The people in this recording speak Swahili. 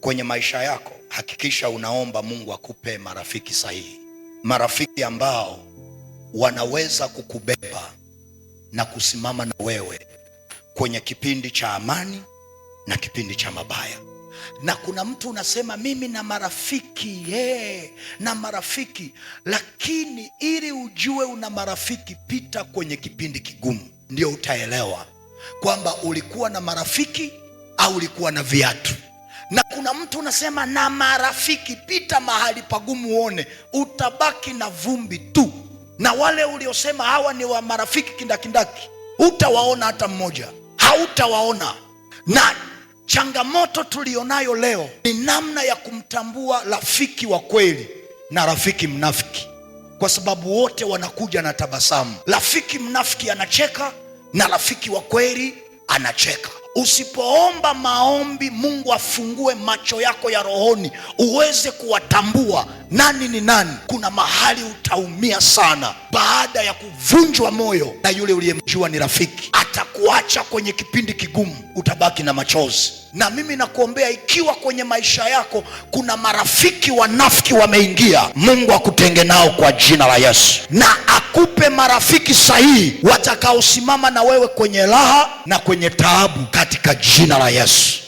Kwenye maisha yako, hakikisha unaomba Mungu akupe marafiki sahihi, marafiki ambao wanaweza kukubeba na kusimama na wewe kwenye kipindi cha amani na kipindi cha mabaya. Na kuna mtu unasema mimi na marafiki na marafiki, lakini ili ujue una marafiki, pita kwenye kipindi kigumu, ndio utaelewa kwamba ulikuwa na marafiki au ulikuwa na viatu. Na kuna mtu unasema na marafiki, pita mahali pagumu uone, utabaki na vumbi tu. Na wale uliosema hawa ni wa marafiki kindakindaki, utawaona hata mmoja, hautawaona. Na changamoto tulionayo leo ni namna ya kumtambua rafiki wa kweli na rafiki mnafiki, kwa sababu wote wanakuja na tabasamu. Rafiki mnafiki anacheka na rafiki wa kweli anacheka. Usipoomba maombi Mungu afungue macho yako ya rohoni uweze kuwatambua nani ni nani, kuna mahali utaumia sana. Baada ya kuvunjwa moyo na yule uliyemjua ni rafiki, atakuacha kwenye kipindi kigumu, utabaki na machozi. Na mimi nakuombea, ikiwa kwenye maisha yako kuna marafiki wanafiki wameingia, Mungu akutenge nao kwa jina la Yesu, na akupe marafiki sahihi watakaosimama na wewe kwenye raha na kwenye taabu katika jina la Yesu.